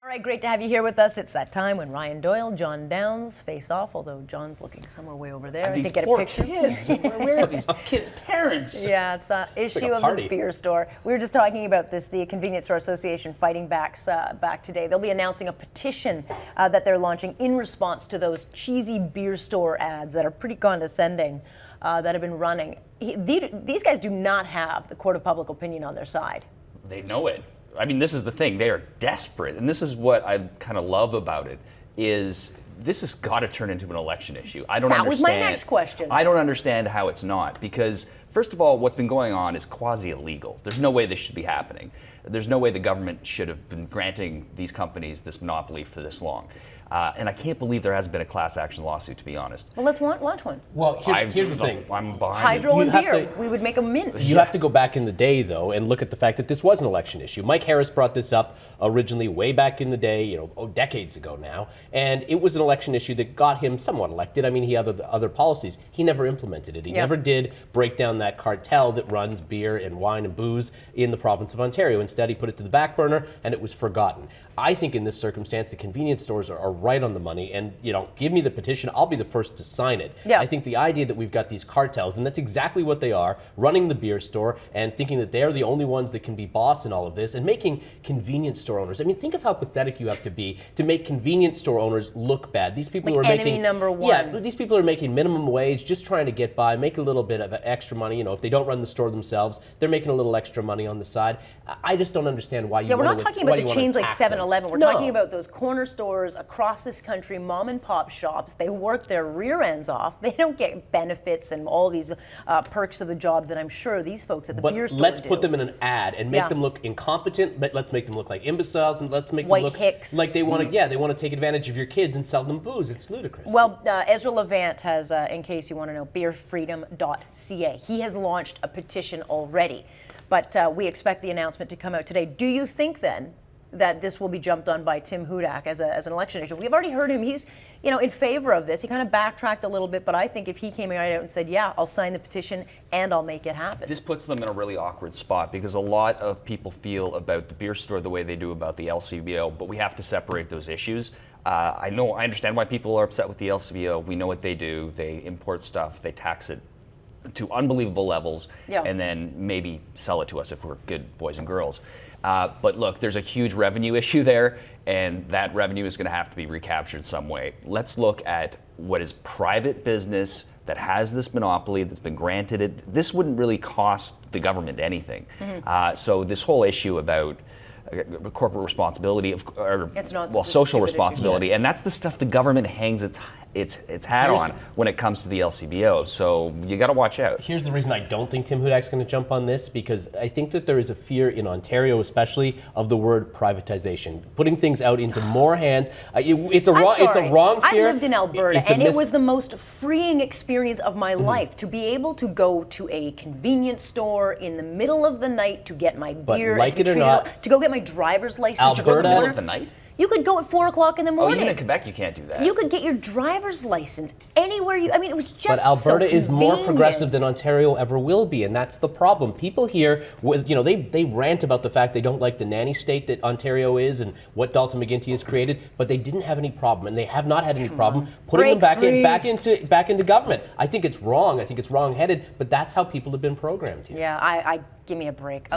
All right, great to have you here with us. It's that time when Ryan Doyle, John Downs face off, although John's looking somewhere way over there. These get poor a picture. kids. Where are these kids' parents? Yeah, it's an issue of the beer store. We were just talking about this, the Convenience Store Association fighting back today. They'll be announcing a petition that they're launching in response to those cheesy beer store ads that are pretty condescending that have been running. These guys do not have the court of public opinion on their side. They know it. I mean, this is the thing. They are desperate. And this is what I kind of love about it, is this has got to turn into an election issue. I don't understand. That was my next question. I don't understand how it's not. Because, first of all, what's been going on is quasi-illegal. There's no way this should be happening. There's no way the government should have been granting these companies this monopoly for this long. And I can't believe there hasn't been a class action lawsuit, to be honest. Well, let's launch one. Well, here's the thing. I'm behind Hydro it. and beer. We would make a mint. You have to go back in the day, though, and look at the fact that this was an election issue. Mike Harris brought this up originally way back in the day, decades ago now, and it was an election issue that got him somewhat elected. I mean, he had other policies. He never implemented it. He never did break down that cartel that runs beer and wine and booze in the province of Ontario. Instead, he put it to the back burner, and it was forgotten. I think in this circumstance, the convenience stores are right on the money. And, give me the petition. I'll be the first to sign it. Yeah. I think the idea that we've got these cartels, and that's exactly what they are, running the beer store and thinking that they're the only ones that can be boss in all of this and making convenience store owners. I mean, think of how pathetic you have to be to make convenience store owners look bad. These people who are enemy making number one. Yeah, these people are making minimum wage, just trying to get by, make a little bit of extra money. If they don't run the store themselves, they're making a little extra money on the side. I just don't understand why you. Yeah, we're not talking about the chains like 7-Eleven. We're talking about those corner stores across this country, mom and pop shops. They work their rear ends off. They don't get benefits and all these perks of the job that I'm sure these folks at the beer store let's do. put them in an ad and make them look incompetent, but let's make them look like imbeciles, and let's make White them look hicks. like they want to. They want to take advantage of your kids and sell them booze. It's ludicrous. Well, Ezra Levant has, in case you want to know, beerfreedom.ca. He has launched a petition already, but we expect the announcement to come out today. Do you think then that this will be jumped on by Tim Hudak as an election issue? We've already heard him. He's, in favor of this. He kind of backtracked a little bit, but I think if he came right out and said, yeah, I'll sign the petition and I'll make it happen. This puts them in a really awkward spot because a lot of people feel about the beer store the way they do about the LCBO, but we have to separate those issues. I understand why people are upset with the LCBO. We know what they do. They import stuff, they tax it to unbelievable levels, and then maybe sell it to us if we're good boys and girls. But look, there's a huge revenue issue there, and that revenue is going to have to be recaptured some way. Let's look at what is private business that has this monopoly that's been granted it. This wouldn't really cost the government anything. So this whole issue about corporate responsibility, social responsibility, and that's the stuff the government hangs its hat on when it comes to the LCBO. So you got to watch out. Here's the reason I don't think Tim Hudak's going to jump on this, because I think that there is a fear in Ontario, especially, of the word privatization, putting things out into more hands. It's a wrong fear. I lived in Alberta, and it was the most freeing experience of my life to be able to go to a convenience store in the middle of the night to get my beer, to go get my driver's license. Alberta, in the middle of the night? You could go at 4 o'clock in the morning. Oh, even in Quebec, you can't do that. You could get your driver's license anywhere you. I mean, it was just. But Alberta is more convenient. progressive than Ontario ever will be, and that's the problem. People here, they rant about the fact they don't like the nanny state that Ontario is and what Dalton McGuinty has created, but they didn't have any problem, and they have not had any problem putting them back into government. I think it's wrong. I think it's wrong-headed, but that's how people have been programmed here. Yeah, I give me a break.